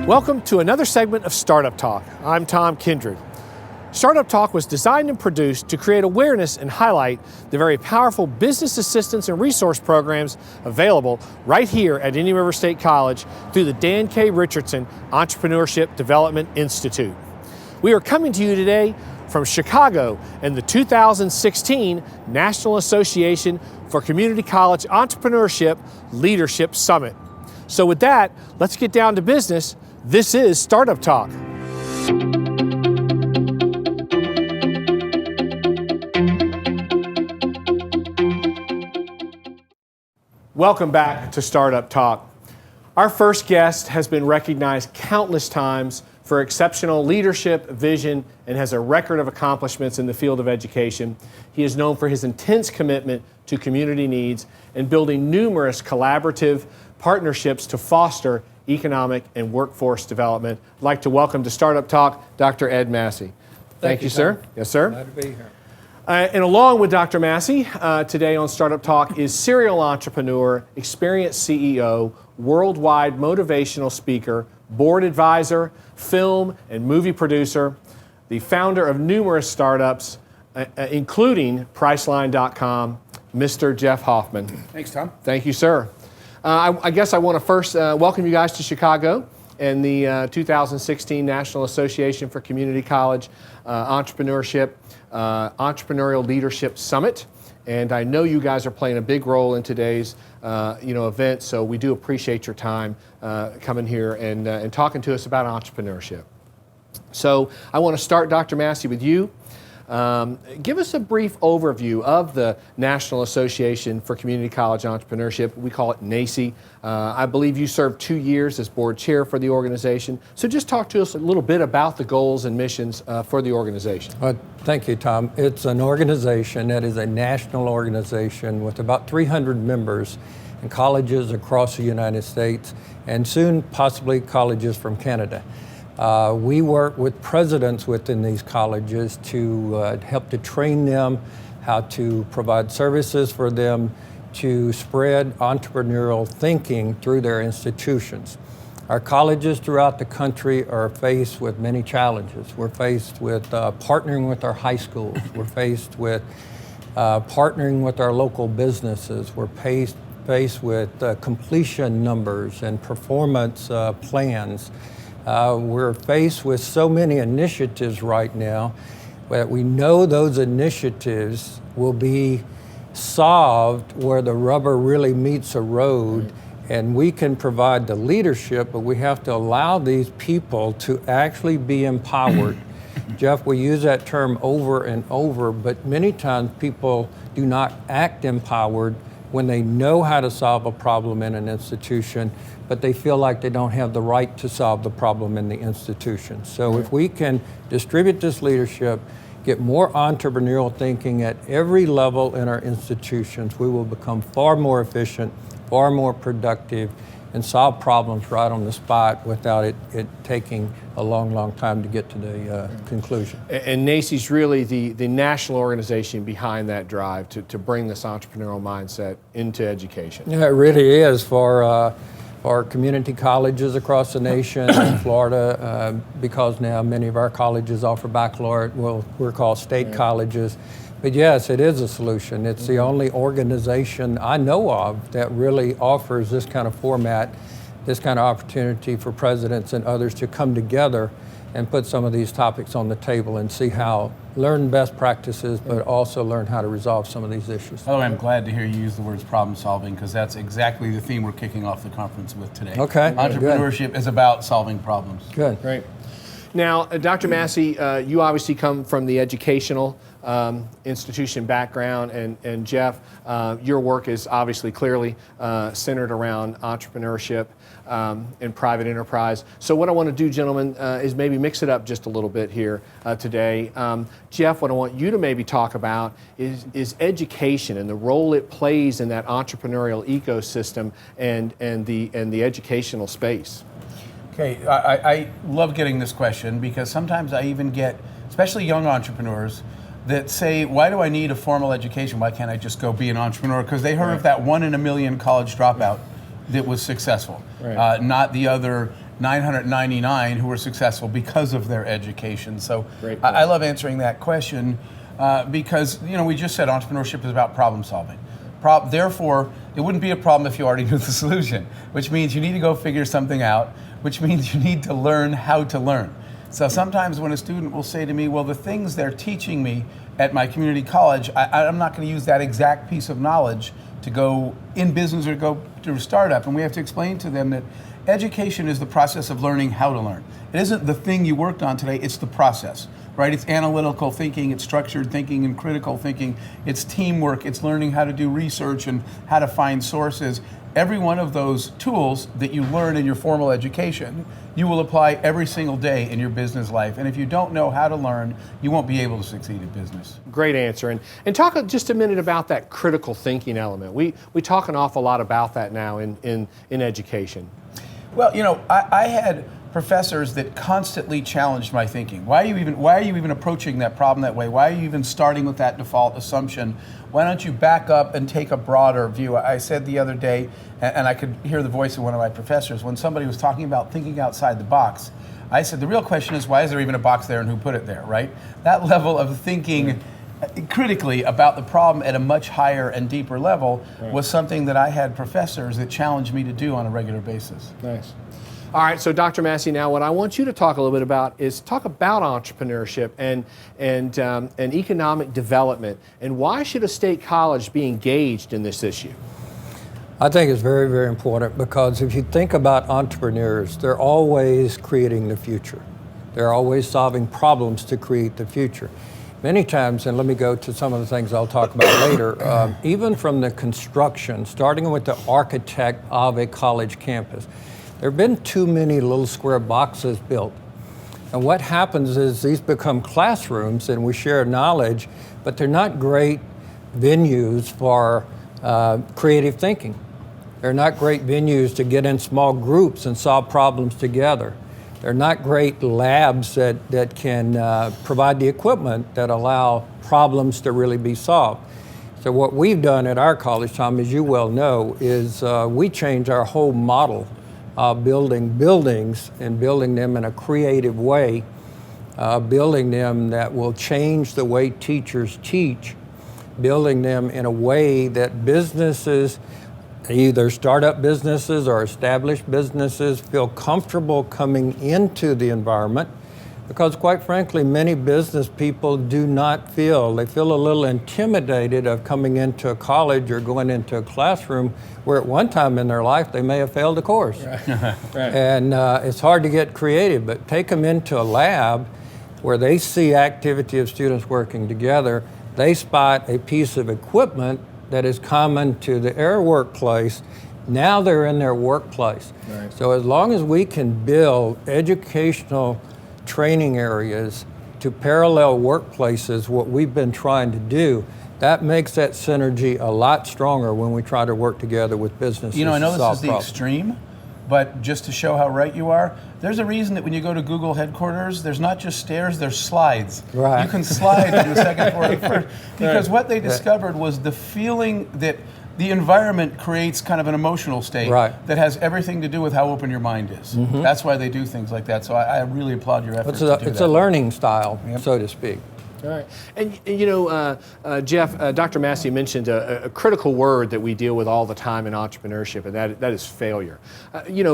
Welcome to another segment of Startup Talk. I'm Tom Kindred. Startup Talk was designed and produced to create awareness and highlight the very powerful business assistance and resource programs available right here at Indian River State College through the Dan K. Richardson Entrepreneurship Development Institute. We are coming to you today from Chicago and the 2016 National Association for Community College Entrepreneurship Leadership Summit. So with that, let's get down to business. This is Startup Talk. Welcome back to Startup Talk. Our first guest has been recognized countless times for exceptional leadership, vision, and has a record of accomplishments in the field of education. He is known for his intense commitment to community needs and building numerous collaborative partnerships to foster economic and workforce development. I'd like to welcome to Startup Talk, Dr. Ed Massey. Thank you, sir. Yes, sir. Glad to be here. And along with Dr. Massey, today on Startup Talk is serial entrepreneur, experienced CEO, worldwide motivational speaker, board advisor, film and movie producer, the founder of numerous startups, including Priceline.com, Mr. Jeff Hoffman. Thanks, Tom. Thank you, sir. I guess I want to first welcome you guys to Chicago and the 2016 National Association for Community College Entrepreneurship Entrepreneurial Leadership Summit. And I know you guys are playing a big role in today's event, so we do appreciate your time coming here and talking to us about entrepreneurship. So I want to start, Dr. Massey, with you. Give us a brief overview of the National Association for Community College Entrepreneurship. We call it NACCE. I believe you served 2 years as board chair for the organization. So just talk to us a little bit about the goals and missions for the organization. Thank you, Tom. It's an organization that is a national organization with about 300 members in colleges across the United States and soon possibly colleges from Canada. We work with presidents within these colleges to help to train them, how to provide services for them, to spread entrepreneurial thinking through their institutions. Our colleges throughout the country are faced with many challenges. We're faced with partnering with our high schools. We're faced with partnering with our local businesses. We're faced with completion numbers and performance plans. We're faced with so many initiatives right now that we know those initiatives will be solved where the rubber really meets a road, and we can provide the leadership, but we have to allow these people to actually be empowered. Jeff, we use that term over and over, but many times people do not act empowered when they know how to solve a problem in an institution, but they feel like they don't have the right to solve the problem in the institution. So if we can distribute this leadership, get more entrepreneurial thinking at every level in our institutions, we will become far more efficient, far more productive, and solve problems right on the spot without it taking a long, long time to get to the conclusion. And NACCE's really the national organization behind that drive to bring this entrepreneurial mindset into education. Yeah, it really is for community colleges across the nation in Florida, because now many of our colleges offer baccalaureate, we're called state colleges. But yes, it is a solution. It's the only organization I know of that really offers this kind of format, this kind of opportunity for presidents and others to come together and put some of these topics on the table and see how, learn best practices, but also learn how to resolve some of these issues. Oh, I'm glad to hear you use the words problem solving, because that's exactly the theme we're kicking off the conference with today. Okay. Entrepreneurship is about solving problems. Good. Great. Now, Dr. Massey, you obviously come from the educational institution background, and Jeff, your work is obviously clearly centered around entrepreneurship and private enterprise. So what I want to do, gentlemen, is maybe mix it up just a little bit here today. Jeff, what I want you to maybe talk about is education and the role it plays in that entrepreneurial ecosystem and the educational space. Okay, I love getting this question, because sometimes I even get, especially young entrepreneurs, that say, why do I need a formal education? Why can't I just go be an entrepreneur? Because they heard of that 1 in a million college dropout that was successful, not the other 999 who were successful because of their education. So Great point. I love answering that question because we just said entrepreneurship is about problem solving. Therefore, it wouldn't be a problem if you already knew the solution, which means you need to go figure something out, which means you need to learn how to learn. So sometimes when a student will say to me, well, the things they're teaching me at my community college, I'm not going to use that exact piece of knowledge to go in business or go to a startup. And we have to explain to them that education is the process of learning how to learn. It isn't the thing you worked on today, it's the process, right? It's analytical thinking, it's structured thinking and critical thinking, it's teamwork, it's learning how to do research and how to find sources. Every one of those tools that you learn in your formal education, you will apply every single day in your business life. And if you don't know how to learn, you won't be able to succeed in business. Great answer. And talk just a minute about that critical thinking element. We talk an awful lot about that now in education. Well, I had professors that constantly challenged my thinking. Why are you even approaching that problem that way? Why are you even starting with that default assumption? Why don't you back up and take a broader view? I said the other day, and I could hear the voice of one of my professors, when somebody was talking about thinking outside the box, I said, the real question is, why is there even a box there and who put it there, right? That level of thinking critically about the problem at a much higher and deeper level was something that I had professors that challenged me to do on a regular basis. Nice. All right, so Dr. Massey, now what I want you to talk a little bit about is talk about entrepreneurship and economic development, and why should a state college be engaged in this issue? I think it's very, very important because if you think about entrepreneurs, they're always creating the future. They're always solving problems to create the future. Many times, and let me go to some of the things I'll talk about later, even from the construction, starting with the architect of a college campus, there have been too many little square boxes built. And what happens is these become classrooms and we share knowledge, but they're not great venues for creative thinking. They're not great venues to get in small groups and solve problems together. They're not great labs that can provide the equipment that allow problems to really be solved. So what we've done at our college, Tom, as you well know, is we changed our whole model of building buildings and building them in a creative way, building them that will change the way teachers teach, building them in a way that businesses, either startup businesses or established businesses, feel comfortable coming into the environment, because quite frankly, many business people do not feel, they feel a little intimidated of coming into a college or going into a classroom where at one time in their life they may have failed a course. Right. And it's hard to get creative, but take them into a lab where they see activity of students working together, they spot a piece of equipment that is common to their workplace. Now they're in their workplace. Right. So as long as we can build educational training areas to parallel workplaces, what we've been trying to do, that makes that synergy a lot stronger when we try to work together with businesses. I know to this solve is the problems. extreme, but just to show how right you are, there's a reason that when you go to Google headquarters, there's not just stairs, there's slides. Right. You can slide from the second floor to the first. Because what they discovered was the feeling that the environment creates kind of an emotional state that has everything to do with how open your mind is. Mm-hmm. That's why they do things like that. So I really applaud your efforts. It's a learning style, so to speak. All right. And Jeff, Dr. Massey mentioned a critical word that we deal with all the time in entrepreneurship, and that is failure.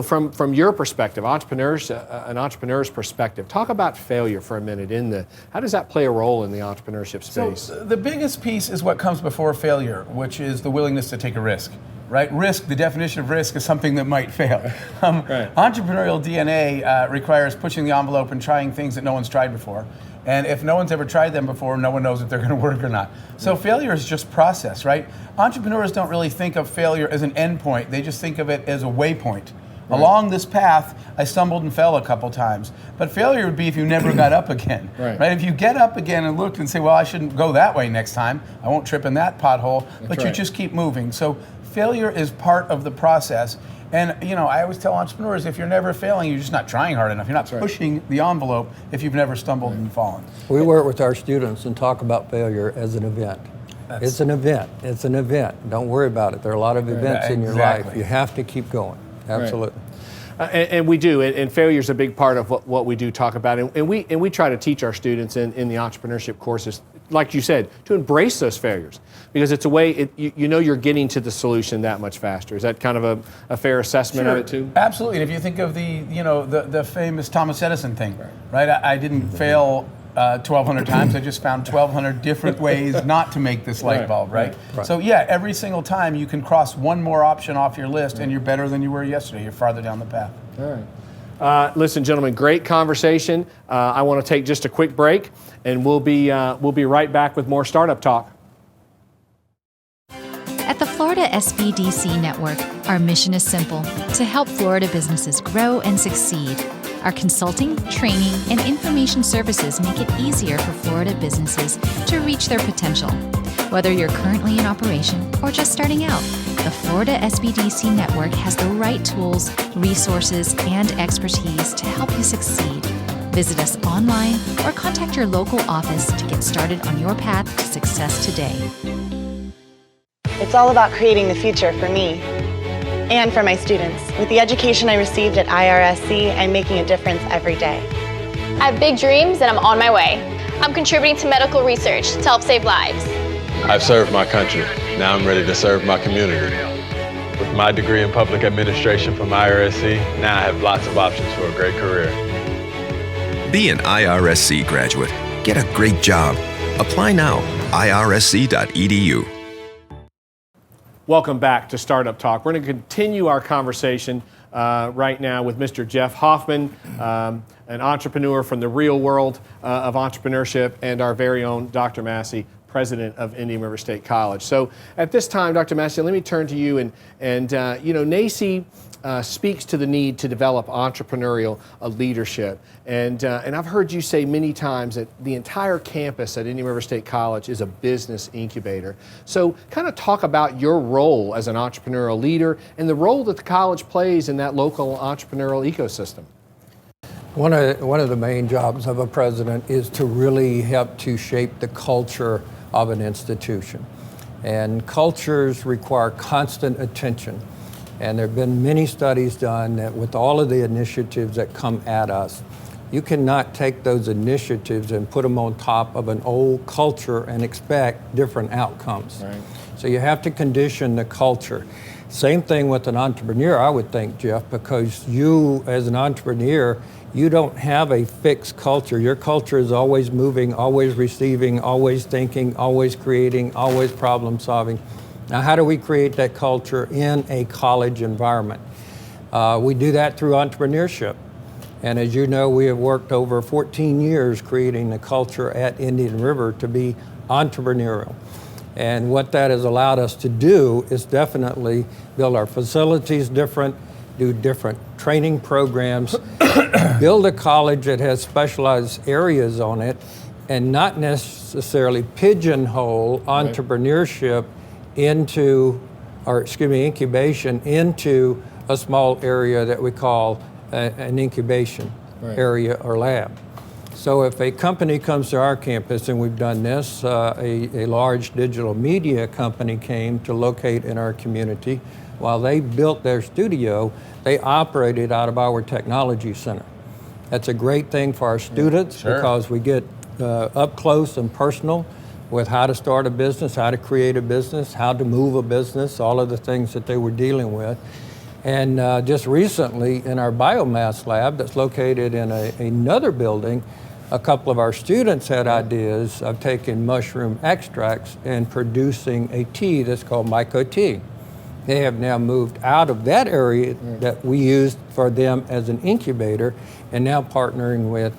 From your perspective, an entrepreneur's perspective, talk about failure for a minute. How does that play a role in the entrepreneurship space? So the biggest piece is what comes before failure, which is the willingness to take a risk. Right? Risk, the definition of risk is something that might fail. Entrepreneurial DNA requires pushing the envelope and trying things that no one's tried before. And if no one's ever tried them before, no one knows if they're going to work or not. So failure is just process, right? Entrepreneurs don't really think of failure as an end point. They just think of it as a waypoint. Right. Along this path, I stumbled and fell a couple times. But failure would be if you never got up again. Right? If you get up again and look and say, well, I shouldn't go that way next time. I won't trip in that pothole. But you just keep moving. So failure is part of the process. And I always tell entrepreneurs, if you're never failing, you're just not trying hard enough. You're not pushing the envelope if you've never stumbled and fallen. We work with our students and talk about failure as an event. It's an event. It's an event. Don't worry about it. There are a lot of events in your life. You have to keep going. Absolutely. And we do, and failure is a big part of what we do talk about, and we try to teach our students in the entrepreneurship courses, like you said, to embrace those failures, because it's a way, you know you're getting to the solution that much faster. Is that kind of a fair assessment of it too? Absolutely. And if you think of the famous Thomas Edison thing, right? I didn't fail 1,200 times. I just found 1,200 different ways not to make this light bulb, right? So yeah, every single time you can cross one more option off your list, and you're better than you were yesterday. You're farther down the path. All right. Listen, gentlemen, great conversation. I want to take just a quick break, and we'll be right back with more Startup Talk. At the Florida SBDC Network, our mission is simple: to help Florida businesses grow and succeed. Our consulting, training, and information services make it easier for Florida businesses to reach their potential. Whether you're currently in operation or just starting out, the Florida SBDC Network has the right tools, resources, and expertise to help you succeed. Visit us online or contact your local office to get started on your path to success today. It's all about creating the future for me and for my students. With the education I received at IRSC, I'm making a difference every day. I have big dreams and I'm on my way. I'm contributing to medical research to help save lives. I've served my country. Now I'm ready to serve my community. With my degree in public administration from IRSC, now I have lots of options for a great career. Be an IRSC graduate. Get a great job. Apply now. irsc.edu. Welcome back to Startup Talk. We're going to continue our conversation right now with Mr. Jeff Hoffman, an entrepreneur from the real world of entrepreneurship, and our very own Dr. Massey, president of Indian River State College. So at this time, Dr. Massey, let me turn to you, and NACCE speaks to the need to develop entrepreneurial leadership. And I've heard you say many times that the entire campus at Indian River State College is a business incubator. So kind of talk about your role as an entrepreneurial leader and the role that the college plays in that local entrepreneurial ecosystem. One of the main jobs of a president is to really help to shape the culture of an institution. And cultures require constant attention. And there have been many studies done that with all of the initiatives that come at us, you cannot take those initiatives and put them on top of an old culture and expect different outcomes. Right. So you have to condition the culture. Same thing with an entrepreneur, I would think, Jeff, because you as an entrepreneur, you don't have a fixed culture. Your culture is always moving, always receiving, always thinking, always creating, always problem solving. Now, how do we create that culture in a college environment? We do that through entrepreneurship. And as you know, we have worked over 14 years creating the culture at Indian River to be entrepreneurial. And what that has allowed us to do is definitely build our facilities different, do different training programs, build a college that has specialized areas on it, and not necessarily pigeonhole entrepreneurship into, incubation into a small area that we call an incubation area or lab. So if a company comes to our campus, and we've done this, a large digital media company came to locate in our community. While they built their studio, they operated out of our technology center. That's a great thing for our students because we get up close and personal with how to start a business, how to create a business, how to move a business, all of the things that they were dealing with. And just recently in our biomass lab that's located in another building, a couple of our students had ideas of taking mushroom extracts and producing a tea that's called myco tea. They have now moved out of that area that we used for them as an incubator and now partnering with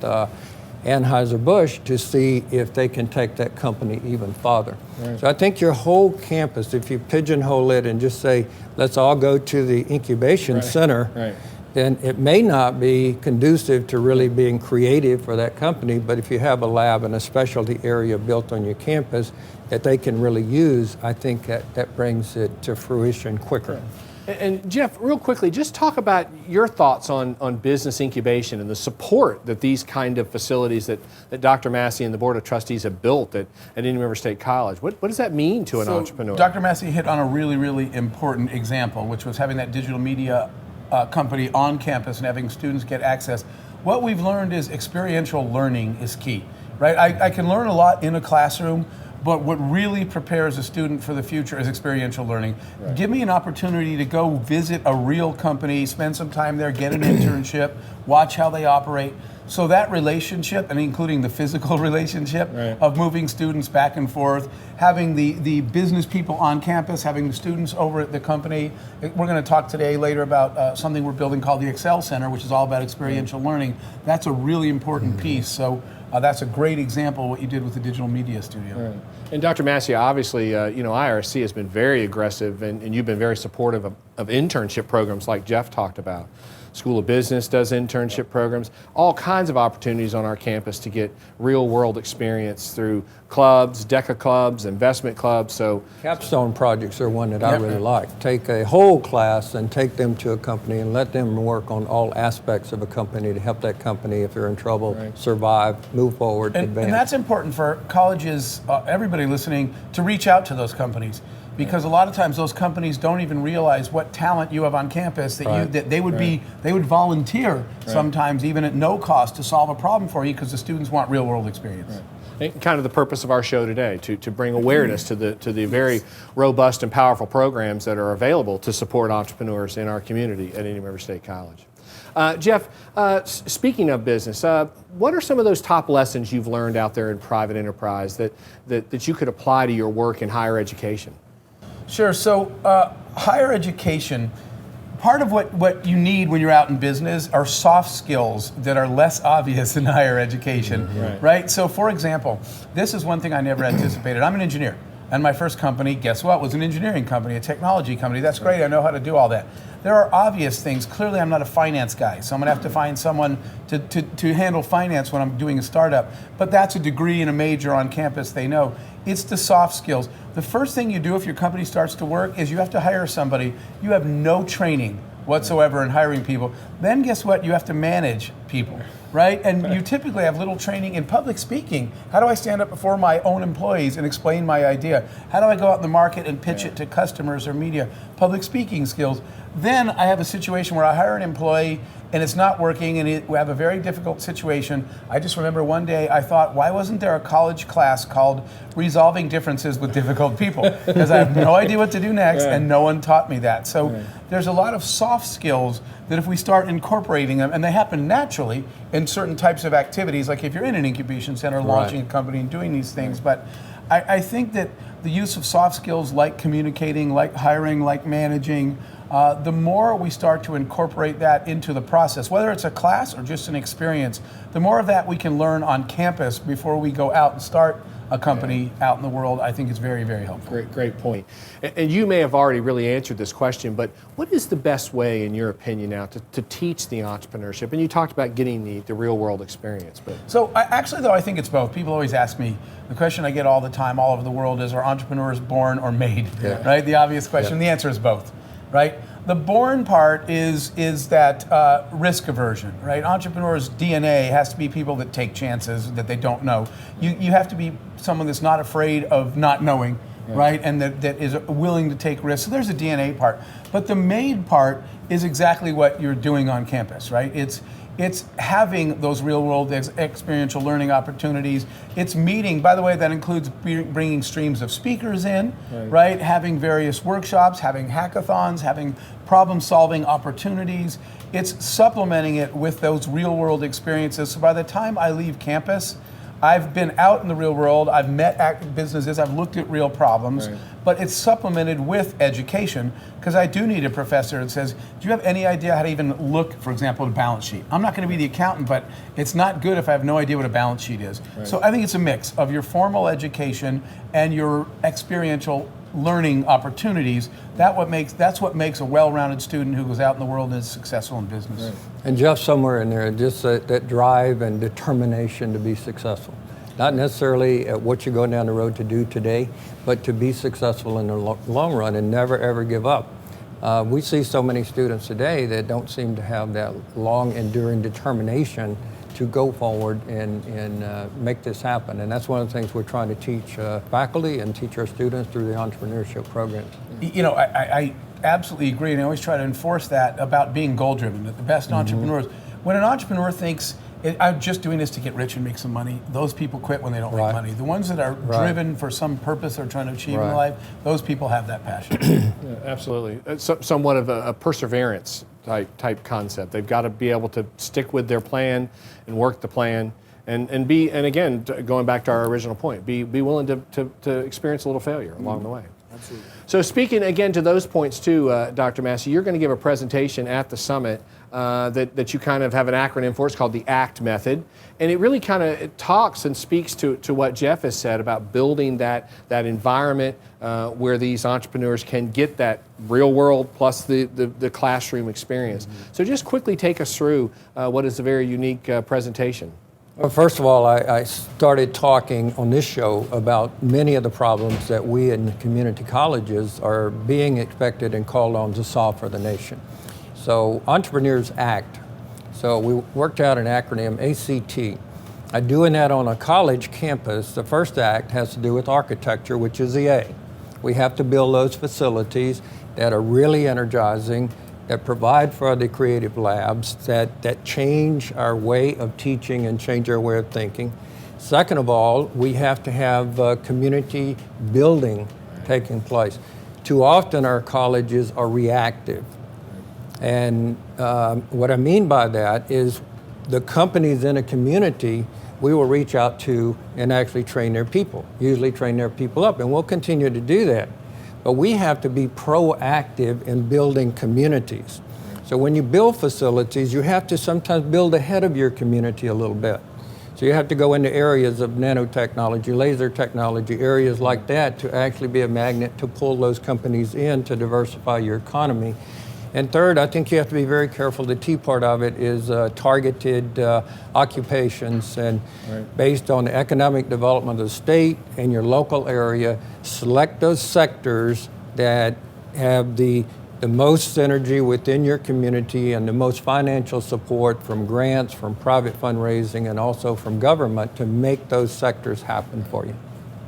Anheuser-Busch to see if they can take that company even farther. So I think your whole campus, if you pigeonhole it and just say, let's all go to the incubation center, then it may not be conducive to really being creative for that company, but if you have a lab and a specialty area built on your campus that they can really use, I think that brings it to fruition quicker. And Jeff, real quickly, just talk about your thoughts on business incubation and the support that these kind of facilities that Dr. Massey and the Board of Trustees have built at Indian River State College. What does that mean to an entrepreneur? Dr. Massey hit on a really, really important example, which was having that digital media company on campus and having students get access, what we've learned is experiential learning is key, right? I can learn a lot in a classroom, but what really prepares a student for the future is experiential learning. Right. Give me an opportunity to go visit a real company, spend some time there, get an internship, watch how they operate. So that relationship, and including the physical relationship of moving students back and forth, having the business people on campus, having the students over at the company. We're going to talk today later about something we're building called the EXL Center, which is all about experiential learning. That's a really important piece. So that's a great example of what you did with the digital media studio. Right. And Dr. Massey, obviously, IRSC has been very aggressive, and you've been very supportive of internship programs like Jeff talked about. School of Business does internship programs, all kinds of opportunities on our campus to get real world experience through clubs, DECA clubs, investment clubs. So capstone projects are one that I really like. Take a whole class and take them to a company and let them work on all aspects of a company to help that company, if they're in trouble, survive, move forward, advance. And that's important for colleges, everybody listening, to reach out to those companies. Because a lot of times those companies don't even realize what talent you have on campus that they would volunteer sometimes even at no cost to solve a problem for you because the students want real world experience. And kind of the purpose of our show today, to bring awareness to the very robust and powerful programs that are available to support entrepreneurs in our community at Indian River State College. Jeff, speaking of business, what are some of those top lessons you've learned out there in private enterprise that you could apply to your work in higher education? Sure. So higher education, part of what you need when you're out in business are soft skills that are less obvious in higher education, right? So for example, this is one thing I never anticipated. I'm an engineer, and my first company, guess what, was an engineering company, a technology company. That's great, I know how to do all that. There are obvious things. Clearly, I'm not a finance guy, so I'm gonna have to find someone to handle finance when I'm doing a startup. But that's a degree and a major on campus, they know. It's the soft skills. The first thing you do if your company starts to work is you have to hire somebody. You have no training whatsoever in hiring people. Then guess what? You have to manage people, right? And you typically have little training in public speaking. How do I stand up before my own employees and explain my idea? How do I go out in the market and pitch it to customers or media? Public speaking skills. Then I have a situation where I hire an employee and it's not working and we have a very difficult situation. I just remember one day I thought, why wasn't there a college class called Resolving Differences with Difficult People? Because I have no idea what to do next and no one taught me that. So there's a lot of soft skills that if we start incorporating them, and they happen naturally in certain types of activities, like if you're in an incubation center launching a company and doing these things, but I think that the use of soft skills like communicating, like hiring, like managing, the more we start to incorporate that into the process, whether it's a class or just an experience, the more of that we can learn on campus before we go out and start a company out in the world, I think is very, very helpful. Great point. And you may have already really answered this question, but what is the best way, in your opinion, now to teach the entrepreneurship? And you talked about getting the real world experience. But So actually, though, I think it's both. People always ask me, the question I get all the time all over the world is, are entrepreneurs born or made? Right? The obvious question. The answer is both. Right? The born part is that risk aversion, right? Entrepreneurs' DNA has to be people that take chances that they don't know. You have to be someone that's not afraid of not knowing, right? And that is willing to take risks. So there's a DNA part. But the made part is exactly what you're doing on campus, right? It's having those real-world experiential learning opportunities. It's meeting, by the way, that includes bringing streams of speakers in, right? Having various workshops, having hackathons, having problem-solving opportunities. It's supplementing it with those real-world experiences. So by the time I leave campus, I've been out in the real world, I've met businesses, I've looked at real problems, but it's supplemented with education, because I do need a professor that says, do you have any idea how to even look, for example, at a balance sheet? I'm not going to be the accountant, but it's not good if I have no idea what a balance sheet is. So I think it's a mix of your formal education and your experiential learning opportunities. That's what makes a well-rounded student who goes out in the world and is successful in business. And Jeff, somewhere in there, just that drive and determination to be successful. Not necessarily at what you're going down the road to do today, but to be successful in the long run and never ever give up. We see so many students today that don't seem to have that long enduring determination to go forward and make this happen. And that's one of the things we're trying to teach faculty and teach our students through the entrepreneurship programs. You know, absolutely agree, and I always try to enforce that about being goal-driven, that the best entrepreneurs, when an entrepreneur thinks, I'm just doing this to get rich and make some money, those people quit when they don't make money. The ones that are driven for some purpose they're trying to achieve in life, those people have that passion. Yeah, absolutely. It's somewhat of a perseverance type concept. They've got to be able to stick with their plan and work the plan. And again, going back to our original point, be willing to experience a little failure along the way. Absolutely. So speaking again to those points too, Dr. Massey, you're going to give a presentation at the summit that you kind of have an acronym for. It's called the ACT method, and it really kind of talks and speaks to what Jeff has said about building that environment where these entrepreneurs can get that real world plus the classroom experience. So just quickly take us through what is a very unique presentation. Well, first of all, I started talking on this show about many of the problems that we in community colleges are being expected and called on to solve for the nation. So Entrepreneurs Act. So we worked out an acronym, ACT. Doing that on a college campus, the first act has to do with architecture, which is the A. We have to build those facilities that are really energizing, that provide for the creative labs, that change our way of teaching and change our way of thinking. Second of all, we have to have community building taking place. Too often our colleges are reactive. And what I mean by that is the companies in a community we will reach out to and actually train their people, usually train their people up, and we'll continue to do that. But we have to be proactive in building communities. So when you build facilities, you have to sometimes build ahead of your community a little bit. So you have to go into areas of nanotechnology, laser technology, areas like that to actually be a magnet to pull those companies in to diversify your economy. And third, I think you have to be very careful. The T part of it is targeted occupations, and based on the economic development of the state and your local area, select those sectors that have the most synergy within your community and the most financial support from grants, from private fundraising, and also from government to make those sectors happen for you.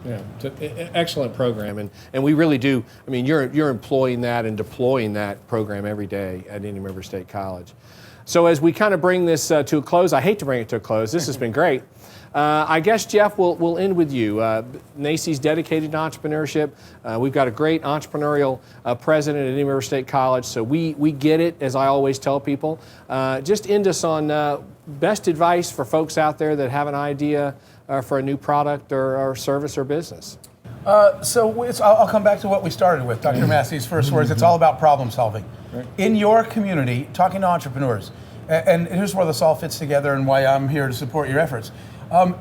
Yeah, it's an excellent program, and we really do. I mean, you're employing that and deploying that program every day at Indian River State College. So as we kind of bring this to a close, I hate to bring it to a close. This has been great. I guess, Jeff, we'll end with you. NACCE's dedicated to entrepreneurship. We've got a great entrepreneurial president at Indian River State College, so we get it, as I always tell people. Just end us on best advice for folks out there that have an idea for a new product or service or business. I'll come back to what we started with, Dr. Massey's first words. It's all about problem solving. In your community, talking to entrepreneurs, and here's where this all fits together and why I'm here to support your efforts.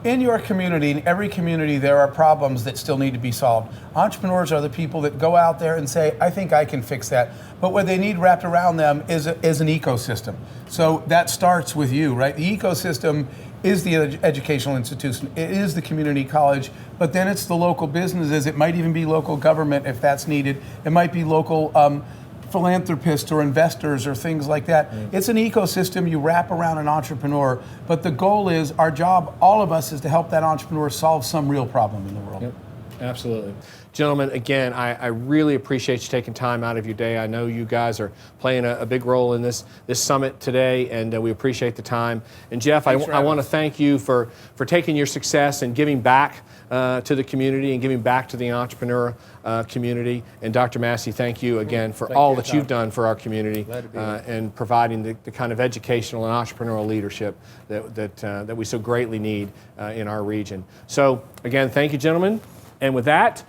In your community, in every community, there are problems that still need to be solved. Entrepreneurs are the people that go out there and say, I think I can fix that. But what they need wrapped around them is an ecosystem. So that starts with you, right? The ecosystem is the educational institution, it is the community college, but then it's the local businesses. It might even be local government if that's needed. It might be local philanthropists or investors or things like that. It's an ecosystem you wrap around an entrepreneur, but the goal is, our job, all of us, is to help that entrepreneur solve some real problem in the world. Yep. Absolutely. Gentlemen, again, I really appreciate you taking time out of your day. I know you guys are playing a big role in this summit today, and we appreciate the time. And Jeff, I want to thank you for taking your success and giving back to the community and giving back to the entrepreneur community. And Dr. Massey, thank you again for all that you've done for our community and providing the kind of educational and entrepreneurial leadership that we so greatly need in our region. So again, thank you, gentlemen. And with that,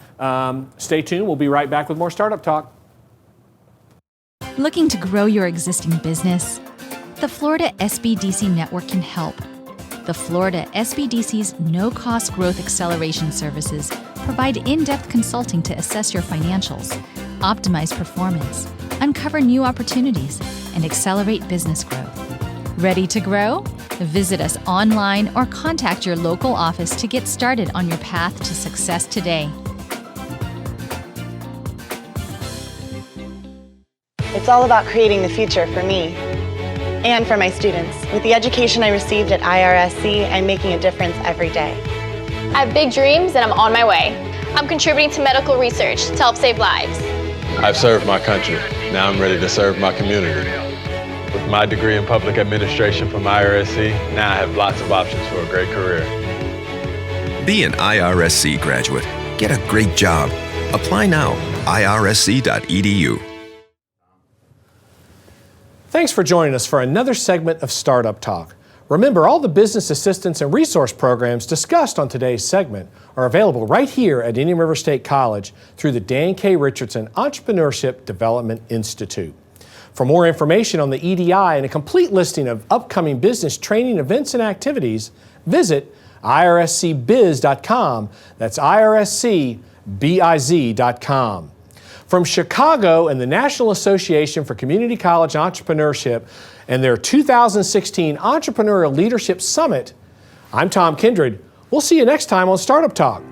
stay tuned. We'll be right back with more Startup Talk. Looking to grow your existing business? The Florida SBDC Network can help. The Florida SBDC's no-cost growth acceleration services provide in-depth consulting to assess your financials, optimize performance, uncover new opportunities, and accelerate business growth. Ready to grow? Visit us online or contact your local office to get started on your path to success today. It's all about creating the future for me and for my students. With the education I received at IRSC, I'm making a difference every day. I have big dreams and I'm on my way. I'm contributing to medical research to help save lives. I've served my country. Now I'm ready to serve my community. With my degree in public administration from IRSC, now I have lots of options for a great career. Be an IRSC graduate. Get a great job. Apply now. irsc.edu. Thanks for joining us for another segment of Startup Talk. Remember, all the business assistance and resource programs discussed on today's segment are available right here at Indian River State College through the Dan K. Richardson Entrepreneurship Development Institute. For more information on the EDI and a complete listing of upcoming business training events and activities, visit irscbiz.com. That's irscbiz.com. From Chicago and the National Association for Community College Entrepreneurship and their 2016 Entrepreneurial Leadership Summit, I'm Tom Kindred. We'll see you next time on Startup Talk.